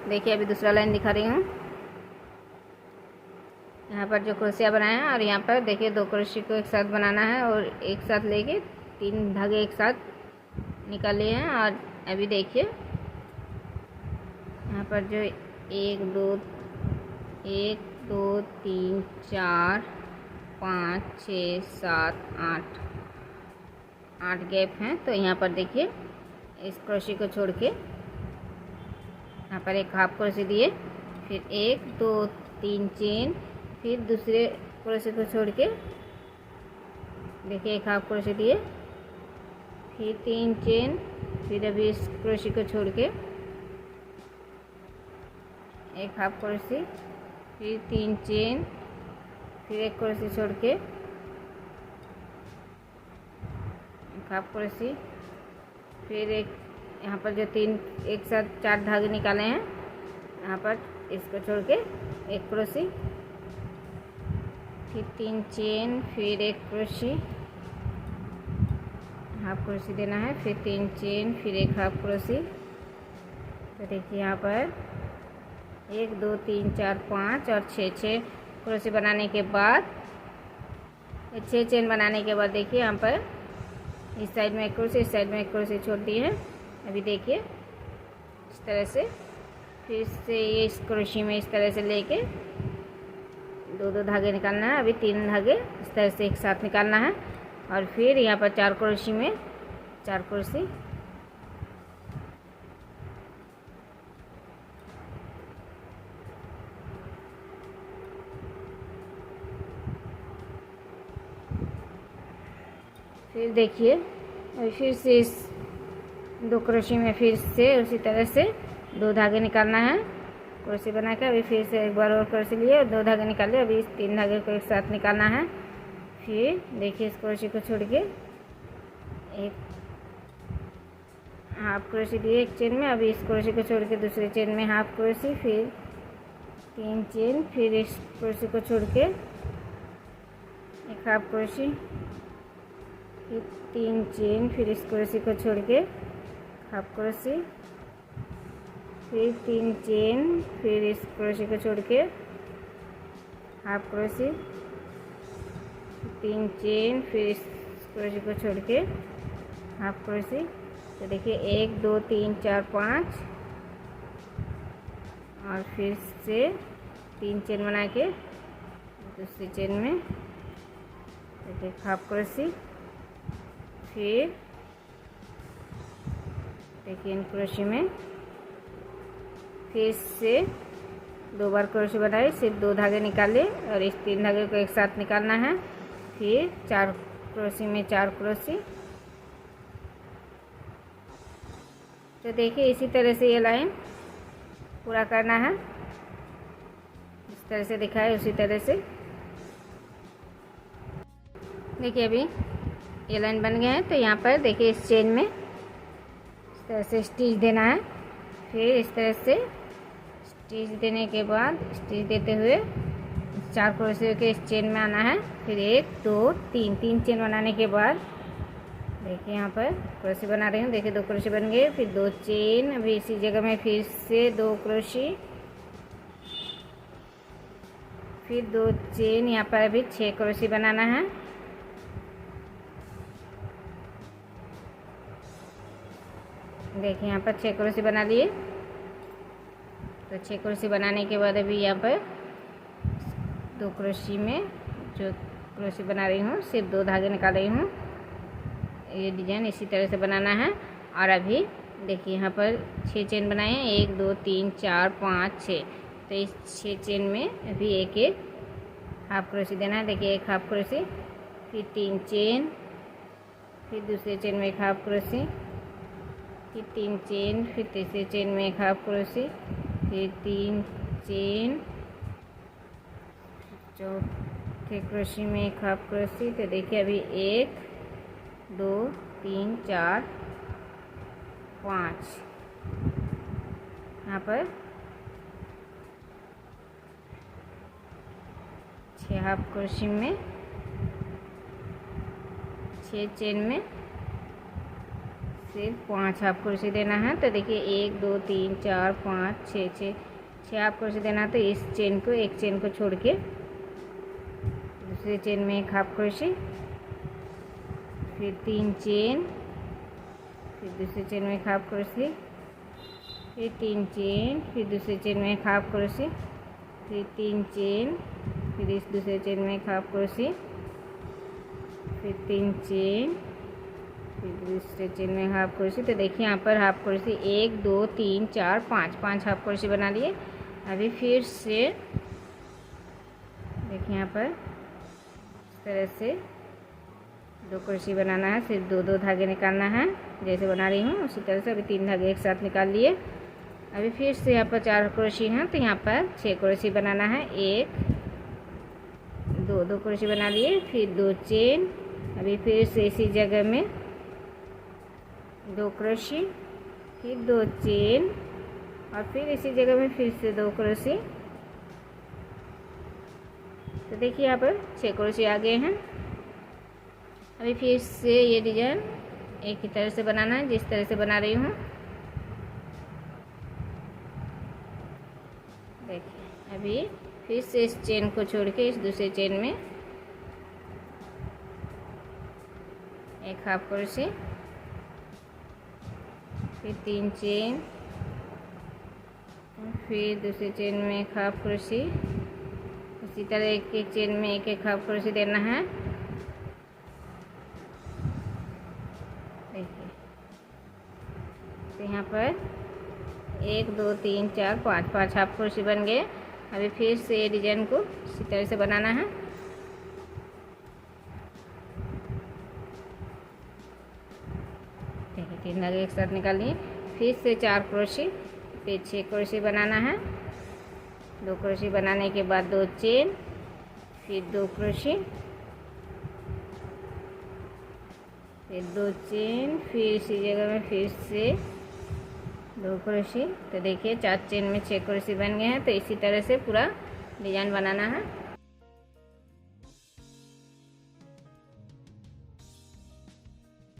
देखिए अभी दूसरा लाइन दिखा रही हूँ। यहाँ पर जो क्रोशिया बनाए हैं और यहाँ पर देखिए 2 क्रोशिया को एक साथ बनाना है और एक साथ लेके 3 धागे एक साथ निकाले हैं। और अभी देखिए यहाँ पर जो 1 2 3 4 5 6 7 8 गैप हैं। तो यहाँ पर देखिए इस क्रोशिया को छोड़ के यहाँ पर एक हाफ क्रोशिया दिए, फिर 1 2 3 चेन, फिर दूसरे क्रोशिया को छोड़ के देखिए एक हाफ क्रोशिया दिए, फिर 3 चेन, फिर अभी इस क्रोशिया को छोड़ के एक हाफ क्रोशिया, फिर 3 चेन, फिर एक क्रोशिया छोड़ के एक हाफ क्रोशिया, फिर एक यहाँ पर जो 3 एक साथ 4 धागे निकाले हैं, यहाँ पर इसको छोड़ के एक क्रोशिया, फिर 3 चेन, फिर एक क्रोशिया, हाफ क्रोशिया देना है, फिर 3 चेन, फिर एक हाफ क्रोशिया। तो देखिए यहाँ पर 1 2 3 4 5 और 6 क्रोशिया बनाने के बाद 6 चेन बनाने के बाद देखिए यहाँ पर इस साइड में एक क्रोशिया, इस साइड में एक क्रोशिया छोड़ दी है। अभी देखिए इस तरह से फिर से ये इस क्रोशिया में इस तरह से लेके 2 धागे निकालना है। अभी 3 धागे इस तरह से एक साथ निकालना है और फिर यहाँ पर 4 क्रोशिया में 4 क्रोशिया, फिर देखिए अभी फिर से इस 2 क्रोशिया में फिर से उसी तरह से 2 धागे निकालना है। क्रोशिया बना के अभी फिर से एक बार और क्रोशिया लिए और 2 धागे निकाले। अभी इस 3 धागे को एक साथ निकालना है। फिर देखिए इस क्रोशिया को छोड़ के एक हाफ क्रोशिया दिए एक चेन में। अभी इस क्रोशिया को छोड़ के दूसरे चेन में हाफ क्रोशिया, फिर 3 चेन, फिर इस क्रोशिया को छोड़ के एक हाफ क्रोशिया, फिर 3 चेन, फिर इस क्रोशिया को छोड़ के हाफ क्रोशिया, फिर 3 चेन, फिर इस क्रोशिया को छोड़ के हाफ क्रोशिया, 3 चेन, फिर इस क्रोशिया को छोड़ के हाफ क्रोशिया। तो देखिए 1 2 3 4 5 और फिर से 3 चेन बना के दूसरी चेन में देखिए हाफ क्रोशिया, फिर देखिए इन क्रोशिया में फिर से 2 बार क्रोशिया बनाए, सिर्फ 2 धागे निकाले और इस 3 धागे को एक साथ निकालना है। फिर 4 क्रोशिया में 4 क्रोशिया। तो देखिए इसी तरह से ये लाइन पूरा करना है, इस तरह से दिखाए उसी तरह से। देखिए अभी ये लाइन बन गए हैं। तो यहाँ पर देखिए इस चेन में इस तरह से स्टिच देना है। फिर इस तरह से स्टिच देने के बाद स्टिच देते हुए 4 क्रोशिया के इस चेन में आना है। फिर 1 2 3 चेन बनाने के बाद देखिए यहाँ पर क्रोशिया बना रही हूँ। देखिए 2 क्रोशिया बन गए, फिर 2 चेन, अभी इसी जगह में फिर से 2 क्रोशिया, फिर 2 चेन। यहाँ पर अभी 6 क्रोशिया बनाना है। देखिए यहाँ पर 6 क्रोशिया बना लिए। तो 6 क्रोशिया बनाने के बाद अभी यहाँ पर 2 क्रोशिया में जो क्रोशिया बना रही हूँ सिर्फ 2 धागे निकाल रही हूँ। ये डिजाइन इसी तरह से बनाना है। और अभी देखिए यहाँ पर 6 चेन बनाए हैं, 1 2 3 4 5 6। तो इस 6 चेन में अभी एक एक हाफ क्रोशिया देना है। देखिए एक हाफ क्रोशिया, फिर 3 चेन, फिर दूसरे चेन में एक हाफ क्रोशिया, फिर 3 चेन, फिर तीसरे चेन में एक हाफ क्रोशिया, फिर 3 चेन, चौथे क्रोशिया में एक हाफ क्रोशिया। तो देखिए अभी 1 2 3 4 5 यहाँ पर 6 हाफ क्रोशिया में 6 चेन में सिर्फ 5 हाफ क्रोशे देना है। तो देखिए 1 2 3 4 5 6 6 हाफ क्रोशे देना है। तो इस चेन को, एक चेन को छोड़ के दूसरे चेन में एक हाफ क्रोशे, फिर 3 चेन, फिर दूसरे चेन में एक हाफ क्रोशे, फिर 3 चेन, फिर दूसरे चेन में एक हाफ क्रोशे, फिर 3 चेन, फिर इस दूसरे चेन में एक हाफ क्रोशे, फिर 3 चेन, फिर दूसरे चेन में हाफ क्रोशे। तो देखिए यहाँ पर हाफ क्रोशे 1 2 3 4 5 हाफ क्रोशे बना लिए। अभी फिर से देखिए यहाँ पर इस तरह से 2 क्रोशे बनाना है, सिर्फ 2 धागे निकालना है। जैसे बना रही हूँ उसी तरह से अभी 3 धागे एक साथ निकाल लिए। अभी फिर से यहाँ पर 4 क्रोशे हैं, तो यहाँ पर 6 क्रोशे बनाना है। 1 2 क्रोशे बना लिए, फिर 2 चेन, अभी फिर से इसी जगह में 2 क्रोशे, फिर 2 चेन, और फिर इसी जगह में फिर से 2 क्रोशे। तो देखिए यहाँ पर 6 क्रोशे आ गए हैं। अभी फिर से ये डिजाइन एक ही तरह से बनाना है, जिस तरह से बना रही हूँ। देखिए अभी फिर से इस चेन को छोड़ के इस दूसरे चेन में एक हाफ क्रोशे, फिर 3 चेन, फिर दूसरे चेन में एक हाफ क्रोशे। इसी तरह एक एक चेन में एक हाफ क्रोशे देना है। देखिए तो यहाँ पर 1 2 3 4 5 हाफ क्रोशे बन गए। अभी फिर से ये डिजाइन को इसी तरह से बनाना है। देखिए 3 धागे एक साथ निकाल लिए, फिर से 4 क्रोशे, फिर 6 क्रोशे बनाना है। 2 क्रोशे बनाने के बाद 2 चेन, फिर 2 क्रोशे, फिर 2 चेन, फिर इसी जगह में फिर से 2 क्रोशे। तो देखिए 4 चेन में 6 क्रोशे बन गए हैं। तो इसी तरह से पूरा डिजाइन बनाना है।